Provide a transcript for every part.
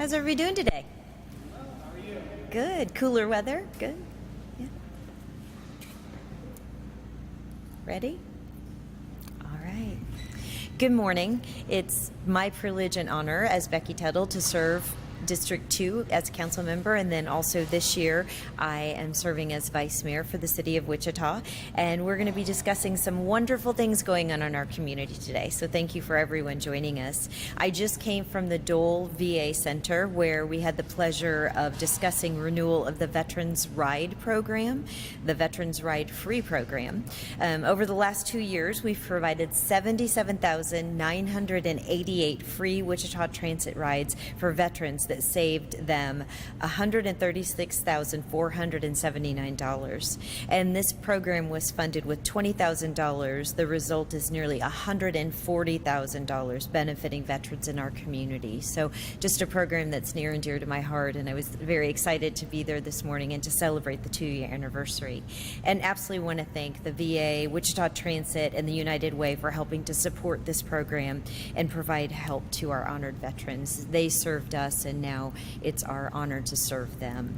How's everybody doing today? How are you? Good. Cooler weather? Good. Yeah. Ready? All right. Good morning. It's my privilege and honor as Becky Tuttle to serve District 2 as a council member, and then also this year I am serving as vice mayor for the city of Wichita, and we're going to be discussing some wonderful things going on in our community today, so thank you for everyone joining us. I just came from the Dole VA Center where we had the pleasure of discussing renewal of the Veterans Ride program, the Veterans Ride Free program. Over the last 2 years, we've provided 77,988 free Wichita transit rides for veterans that saved them $136,479. And this program was funded with $20,000. The result is nearly $140,000 benefiting veterans in our community. So just a program that's near and dear to my heart, and I was very excited to be there this morning and to celebrate the 2-year anniversary. And absolutely want to thank the VA, Wichita Transit, and the United Way for helping to support this program and provide help to our honored veterans. They served us, and now it's our honor to serve them.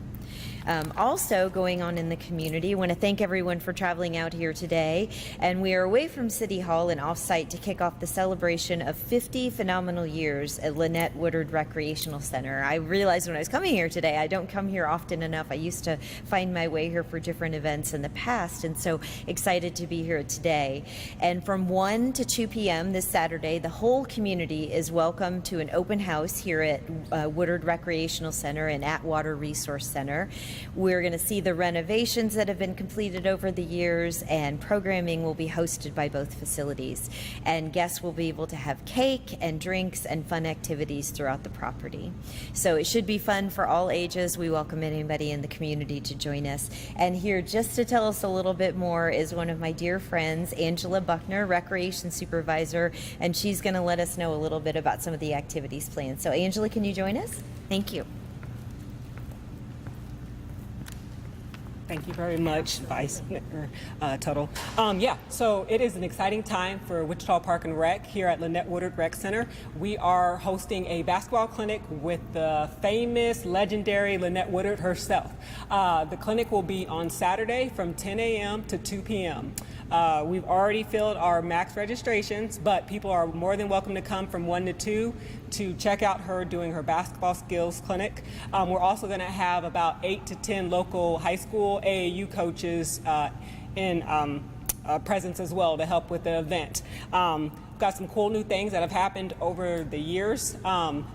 Also going on in the community, I want to thank everyone for traveling out here today, and we are away from City Hall and off-site to kick off the celebration of 50 phenomenal years at Lynette Woodard Recreational Center. I realized when I was coming here today, I don't come here often enough. I used to find my way here for different events in the past, and so excited to be here today. And from 1 to 2 p.m. this Saturday, the whole community is welcome to an open house here at Woodard Recreational Center and Atwater Resource Center. We're going to see the renovations that have been completed over the years, and programming will be hosted by both facilities. And guests will be able to have cake and drinks and fun activities throughout the property. So it should be fun for all ages. We welcome anybody in the community to join us. And here just to tell us a little bit more is one of my dear friends, Angela Buckner, Recreation Supervisor, and she's going to let us know a little bit about some of the activities planned. So Angela, can you join us? Thank you. Thank you very much, Vice Mayor Tuttle. So it is an exciting time for Wichita Park and Rec here at Lynette Woodard Rec Center. We are hosting a basketball clinic with the famous, legendary Lynette Woodard herself. The clinic will be on Saturday from 10 a.m. to 2 p.m. We've already filled our max registrations, but people are more than welcome to come from 1 to 2 to check out her doing her basketball skills clinic. We're also going to have about 8 to 10 local high school AAU coaches in presence as well to help with the event. Got some cool new things that have happened over the years.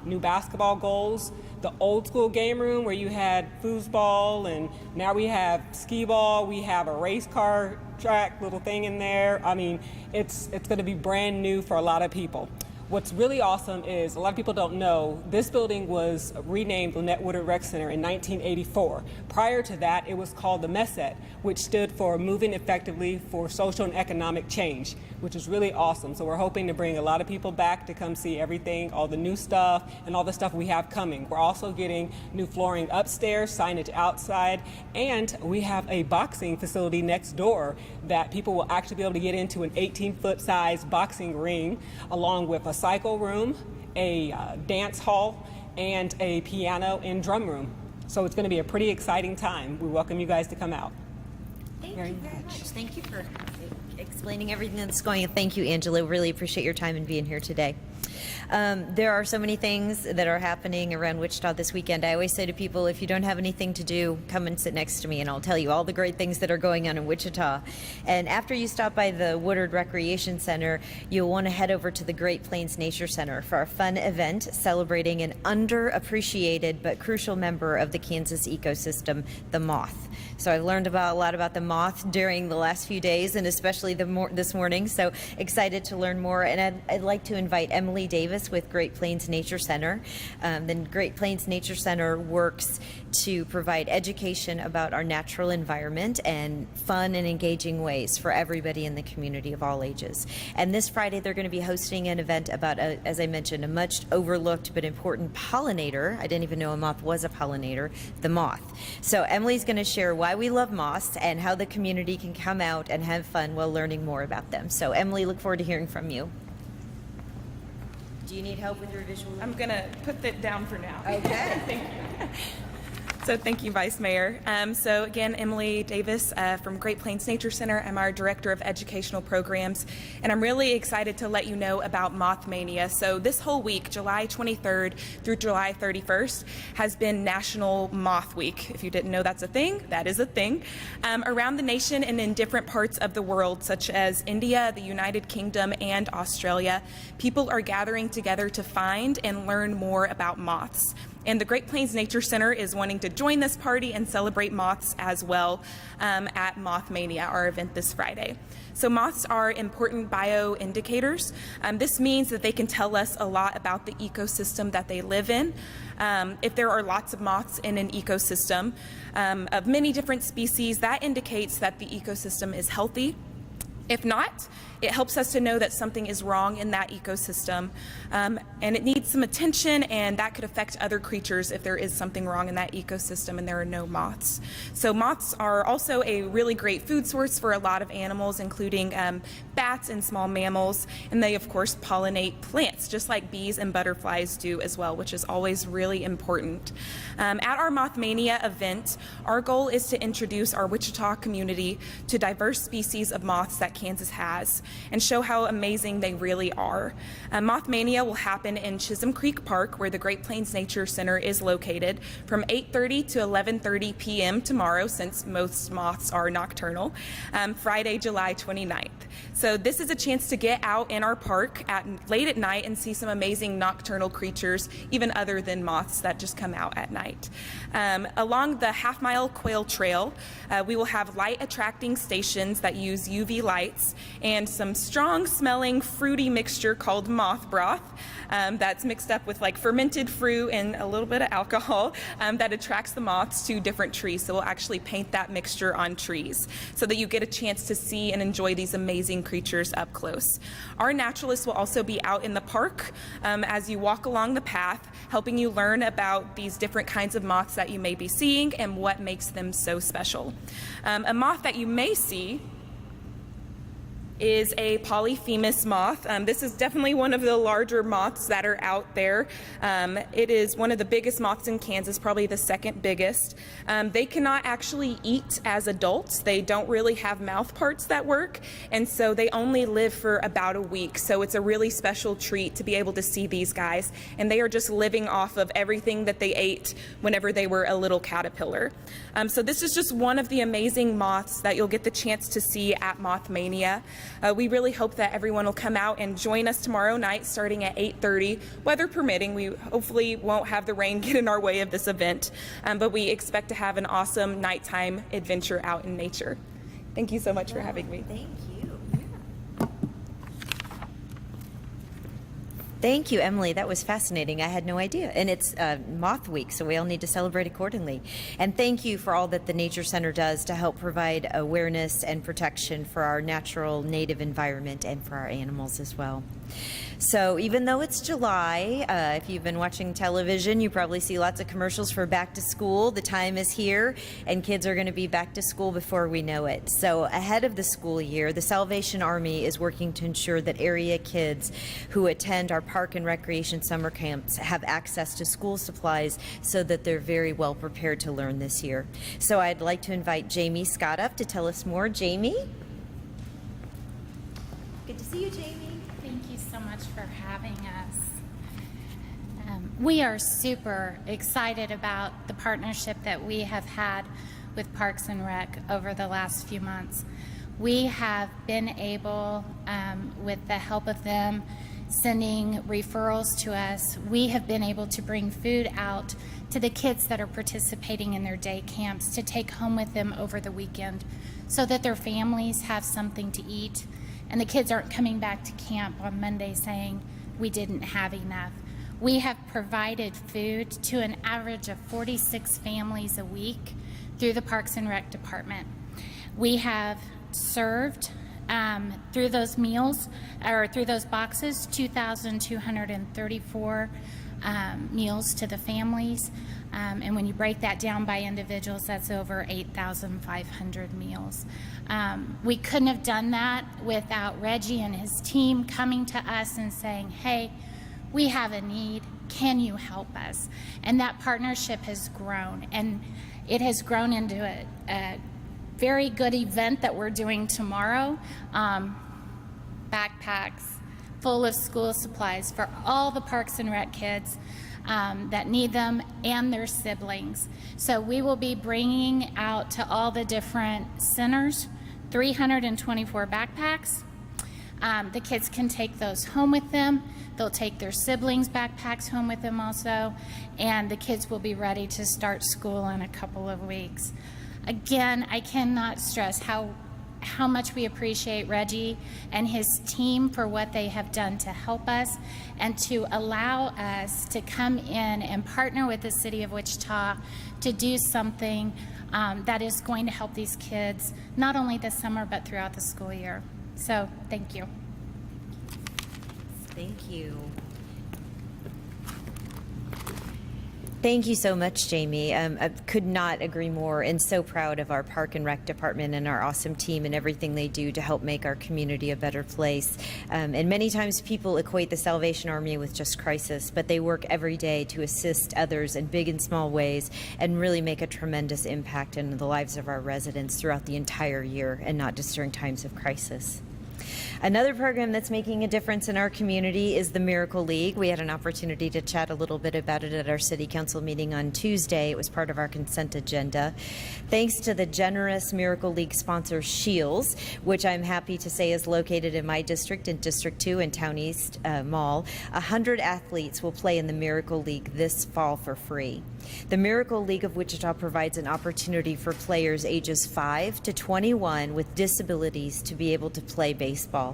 New basketball goals, the old school game room where you had foosball, and now we have skee ball. We have a race car track little thing in there. I mean, it's going to be brand new for a lot of people. What's really awesome is a lot of people don't know this building was renamed Lynette Woodard Rec Center in 1984. Prior to that, it was called the MESET, which stood for Moving Effectively for Social and Economic Change, which is really awesome. So we're hoping to bring a lot of people back to come see everything, all the new stuff and all the stuff we have coming. We're also getting new flooring upstairs, signage outside, and we have a boxing facility next door that people will actually be able to get into, an 18-foot size boxing ring, along with a cycle room, a dance hall, and a piano and drum room. So it's going to be a pretty exciting time. We welcome you guys to come out. Thank you very much. Thank you for explaining everything that's going on. Thank you, Angela. Really appreciate your time and being here today. There are so many things that are happening around Wichita this weekend. I always say to people, if you don't have anything to do, come and sit next to me and I'll tell you all the great things that are going on in Wichita. And after you stop by the Woodard Recreation Center, you'll want to head over to the Great Plains Nature Center for a fun event celebrating an underappreciated but crucial member of the Kansas ecosystem, the moth. So I've learned a lot about the moth during the last few days, and especially this morning. So excited to learn more. And I'd like to invite Emily Davis with Great Plains Nature Center. The Great Plains Nature Center works to provide education about our natural environment and fun and engaging ways for everybody in the community of all ages. And this Friday, they're going to be hosting an event about, as I mentioned, a much overlooked but important pollinator. I didn't even know a moth was a pollinator, the moth. So Emily's going to share why we love moths and how the community can come out and have fun while learning more about them. So Emily, look forward to hearing from you. Do you need help with your visual? I'm gonna put that down for now. Okay. Thank you. So thank you, Vice Mayor. So again, Emily Davis from Great Plains Nature Center. I'm our Director of Educational Programs, and I'm really excited to let you know about Moth Mania. So this whole week, July 23rd through July 31st, has been National Moth Week. If you didn't know that's a thing, that is a thing. Around the nation and in different parts of the world, such as India, the United Kingdom, and Australia, people are gathering together to find and learn more about moths. And the Great Plains Nature Center is wanting to join this party and celebrate moths as well at Moth Mania, our event this Friday. So moths are important bioindicators. This means that they can tell us a lot about the ecosystem that they live in. If there are lots of moths in an ecosystem of many different species, that indicates that the ecosystem is healthy. If not, it helps us to know that something is wrong in that ecosystem, and it needs some attention, and that could affect other creatures if there is something wrong in that ecosystem and there are no moths. So moths are also a really great food source for a lot of animals, including bats and small mammals, and they of course pollinate plants, just like bees and butterflies do as well, which is always really important. At our Moth Mania event, our goal is to introduce our Wichita community to diverse species of moths that Kansas has, and show how amazing they really are. Moth Mania will happen in Chisholm Creek Park, where the Great Plains Nature Center is located, from 8:30 to 11:30 p.m. tomorrow, since most moths are nocturnal, Friday, July 29th. So this is a chance to get out in our park late at night and see some amazing nocturnal creatures, even other than moths that just come out at night. Along the half-mile quail trail, we will have light-attracting stations that use UV lights and some strong-smelling fruity mixture called moth broth that's mixed up with like fermented fruit and a little bit of alcohol that attracts the moths to different trees. So we'll actually paint that mixture on trees so that you get a chance to see and enjoy these amazing creatures up close. Our naturalists will also be out in the park as you walk along the path, helping you learn about these different kinds of moths that you may be seeing and what makes them so special. A moth that you may see is a polyphemus moth. This is definitely one of the larger moths that are out there. It is one of the biggest moths in Kansas, probably the second biggest. They cannot actually eat as adults. They don't really have mouth parts that work, and so they only live for about a week. So it's a really special treat to be able to see these guys, and they are just living off of everything that they ate whenever they were a little caterpillar. So this is just one of the amazing moths that you'll get the chance to see at Moth Mania. We really hope that everyone will come out and join us tomorrow night starting at 8:30, weather permitting. We hopefully won't have the rain get in our way of this event, but we expect to have an awesome nighttime adventure out in nature. Thank you so much for having me. Thank you. Thank you, Emily. That was fascinating. I had no idea. And it's Moth Week, so we all need to celebrate accordingly. And thank you for all that the Nature Center does to help provide awareness and protection for our natural native environment and for our animals as well. So even though it's July, if you've been watching television, you probably see lots of commercials for back to school. The time is here, and kids are going to be back to school before we know it. So ahead of the school year, the Salvation Army is working to ensure that area kids who attend our park and recreation summer camps have access to school supplies so that they're very well prepared to learn this year. So I'd like to invite Jamie Scott up to tell us more. Jamie? Good to see you, Jamie. Thank you so much for having us. We are super excited about the partnership that we have had with Parks and Rec over the last few months. We have been able, with the help of them sending referrals to us, we have been able to bring food out to the kids that are participating in their day camps to take home with them over the weekend so that their families have something to eat. And the kids aren't coming back to camp on Monday saying, we didn't have enough. We have provided food to an average of 46 families a week through the Parks and Rec department. We have served through those meals, or through those boxes, 2,234 meals to the families. And when you break that down by individuals, that's over 8,500 meals. We couldn't have done that without Reggie and his team coming to us and saying, hey, we have a need. Can you help us? And that partnership has grown, and it has grown into a very good event that we're doing tomorrow. Backpacks full of school supplies for all the Parks and Rec kids that need them and their siblings. So we will be bringing out to all the different centers 324 backpacks. The kids can take those home with them. They'll take their siblings' backpacks home with them also, and the kids will be ready to start school in a couple of weeks. Again, I cannot stress how much we appreciate Reggie and his team for what they have done to help us and to allow us to come in and partner with the City of Wichita to do something that is going to help these kids not only this summer but throughout the school year. So thank you. Thank you. Thank you so much, Jamie. I could not agree more, and so proud of our Park and Rec department and our awesome team and everything they do to help make our community a better place. And many times people equate the Salvation Army with just crisis, but they work every day to assist others in big and small ways and really make a tremendous impact in the lives of our residents throughout the entire year and not just during times of crisis. Another program that's making a difference in our community is the Miracle League. We had an opportunity to chat a little bit about it at our city council meeting on Tuesday. It was part of our consent agenda. Thanks to the generous Miracle League sponsor Shields, which I'm happy to say is located in my district, in District 2 in Town East Mall, 100 athletes will play in the Miracle League this fall for free. The Miracle League of Wichita provides an opportunity for players ages 5 to 21 with disabilities to be able to play baseball.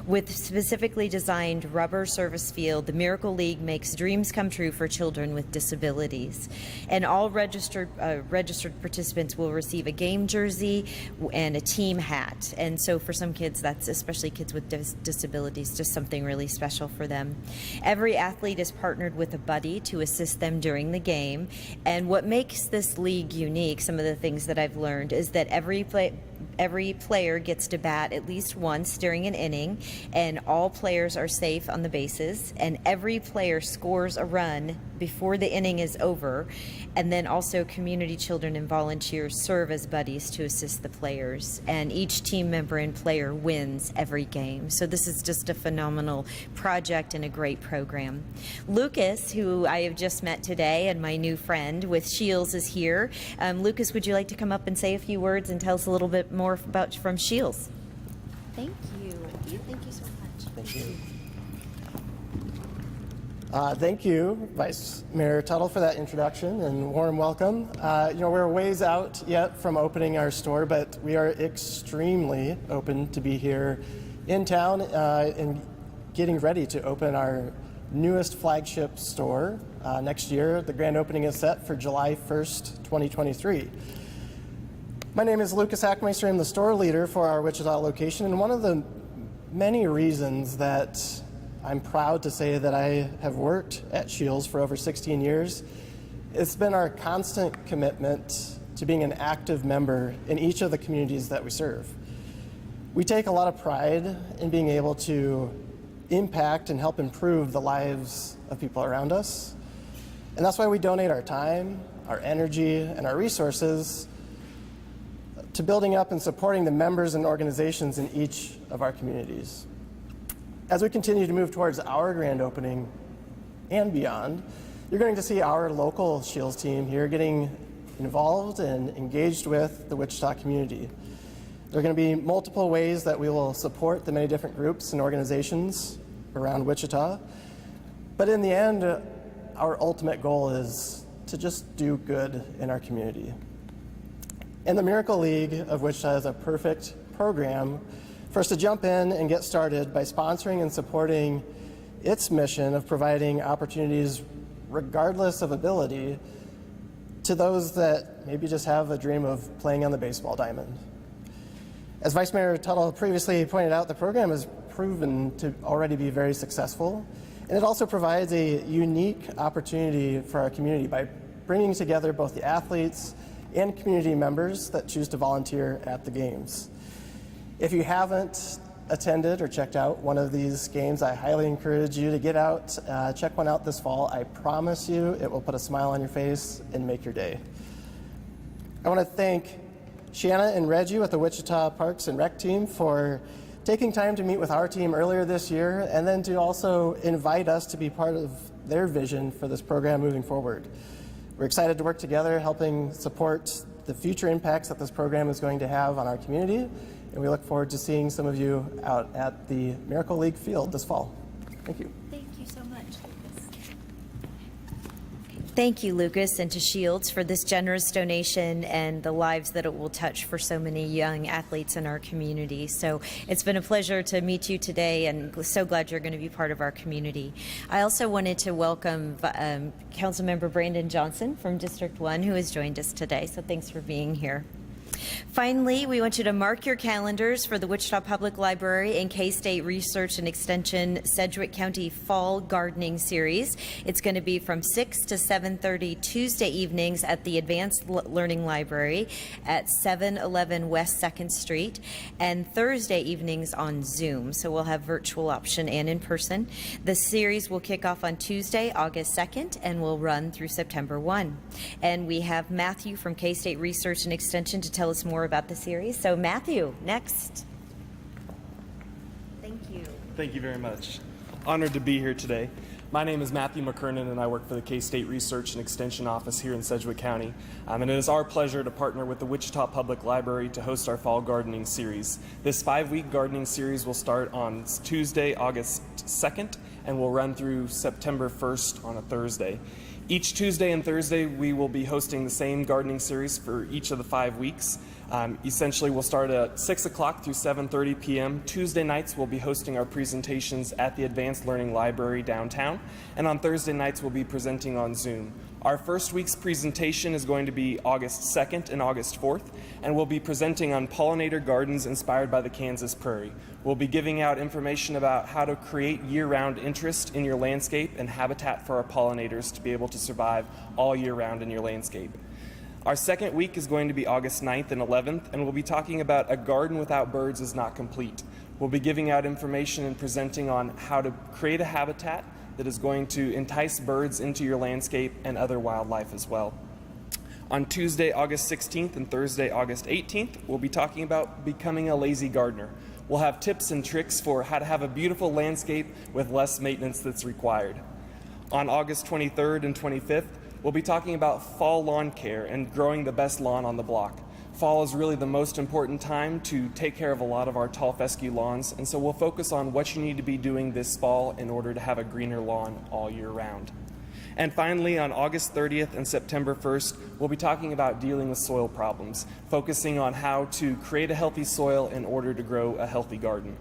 With specifically designed rubber service field, the Miracle League makes dreams come true for children with disabilities. And all registered participants will receive a game jersey and a team hat. And so for some kids, that's especially kids with disabilities, just something really special for them. Every athlete is partnered with a buddy to assist them during the game. And what makes this league unique, some of the things that I've learned, is that every player gets to bat at least once during an inning, and all players are safe on the bases, and every player scores a run before the inning is over, and then also community children and volunteers serve as buddies to assist the players, and each team member and player wins every game. So this is just a phenomenal project and a great program. Lucas, who I have just met today, and my new friend with Shields is here. Lucas, would you like to come up and say a few words and tell us a little bit more about from Shields? Thank you. Thank you so much. Thank you. Thank you, Vice Mayor Tuttle, for that introduction and warm welcome. We're a ways out yet from opening our store, but we are extremely open to be here in town and getting ready to open our newest flagship store next year. The grand opening is set for July 1st, 2023. My name is Lucas Hackmeister. I'm the store leader for our Wichita location, and one of the many reasons that I'm proud to say that I have worked at Shields for over 16 years, it's been our constant commitment to being an active member in each of the communities that we serve. We take a lot of pride in being able to impact and help improve the lives of people around us, and that's why we donate our time, our energy, and our resources to building up and supporting the members and organizations in each of our communities. As we continue to move towards our grand opening and beyond, you're going to see our local Shields team here getting involved and engaged with the Wichita community. There are going to be multiple ways that we will support the many different groups and organizations around Wichita, but in the end, our ultimate goal is to just do good in our community. And the Miracle League of Wichita is a perfect program for us to jump in and get started by sponsoring and supporting its mission of providing opportunities, regardless of ability, to those that maybe just have a dream of playing on the baseball diamond. As Vice Mayor Tuttle previously pointed out, the program has proven to already be very successful, and it also provides a unique opportunity for our community by bringing together both the athletes and community members that choose to volunteer at the games. If you haven't attended or checked out one of these games, I highly encourage you to get out, check one out this fall. I promise you it will put a smile on your face and make your day. I want to thank Shanna and Reggie with the Wichita Parks and Rec team for taking time to meet with our team earlier this year, and then to also invite us to be part of their vision for this program moving forward. We're excited to work together, helping support the future impacts that this program is going to have on our community, and we look forward to seeing some of you out at the Miracle League field this fall. Thank you. Thank you so much, Lucas. Thank you, Lucas, and to Shields for this generous donation and the lives that it will touch for so many young athletes in our community. So it's been a pleasure to meet you today, and so glad you're going to be part of our community. I also wanted to welcome Councilmember Brandon Johnson from District 1, who has joined us today. So thanks for being here. Finally, we want you to mark your calendars for the Wichita Public Library and K-State Research and Extension Sedgwick County Fall Gardening Series. It's going to be from 6 to 7:30 Tuesday evenings at the Advanced Learning Library at 711 West 2nd Street, and Thursday evenings on Zoom. So we'll have virtual option and in person. The series will kick off on Tuesday, August 2nd, and will run through September 1. And we have Matthew from K-State Research and Extension to tell us more about the series. So Matthew, next. Thank you. Thank you very much. Honored to be here today. My name is Matthew McKernan, and I work for the K-State Research and Extension Office here in Sedgwick County. And it is our pleasure to partner with the Wichita Public Library to host our Fall Gardening Series. This 5-week gardening series will start on Tuesday, August 2nd, and will run through September 1st on a Thursday. Each Tuesday and Thursday, we will be hosting the same gardening series for each of the 5 weeks. Essentially, we'll start at 6 o'clock through 7:30 p.m. Tuesday nights, we'll be hosting our presentations at the Advanced Learning Library downtown. And on Thursday nights, we'll be presenting on Zoom. Our first week's presentation is going to be August 2nd and August 4th, and we'll be presenting on pollinator gardens inspired by the Kansas prairie. We'll be giving out information about how to create year-round interest in your landscape and habitat for our pollinators to be able to survive all year round in your landscape. Our second week is going to be August 9th and 11th, and we'll be talking about a garden without birds is not complete. We'll be giving out information and presenting on how to create a habitat that is going to entice birds into your landscape and other wildlife as well. On Tuesday, August 16th and Thursday, August 18th, we'll be talking about becoming a lazy gardener. We'll have tips and tricks for how to have a beautiful landscape with less maintenance that's required. On August 23rd and 25th, we'll be talking about fall lawn care and growing the best lawn on the block. Fall is really the most important time to take care of a lot of our tall fescue lawns, and so we'll focus on what you need to be doing this fall in order to have a greener lawn all year round. And finally, on August 30th and September 1st, we'll be talking about dealing with soil problems, focusing on how to create a healthy soil in order to grow a healthy garden.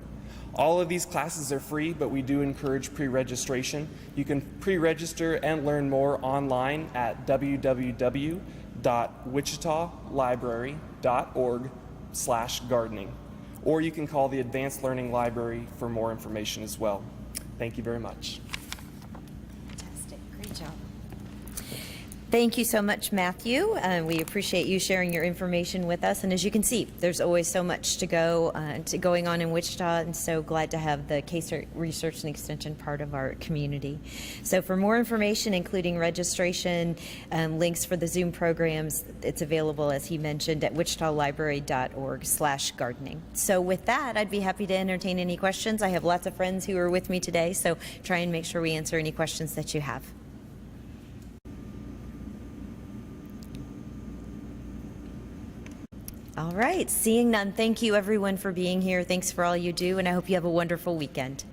All of these classes are free, but we do encourage pre-registration. You can pre-register and learn more online at www.wichitalibrary.org/gardening. Or you can call the Advanced Learning Library for more information as well. Thank you very much. Fantastic. Great job. Thank you so much, Matthew. We appreciate you sharing your information with us. And as you can see, there's always so much going on in Wichita, and so glad to have the K-State Research and Extension part of our community. So for more information, including registration, links for the Zoom programs, it's available, as he mentioned, at wichitalibrary.org/gardening. So with that, I'd be happy to entertain any questions. I have lots of friends who are with me today, so try and make sure we answer any questions that you have. All right, seeing none, thank you everyone for being here. Thanks for all you do, and I hope you have a wonderful weekend.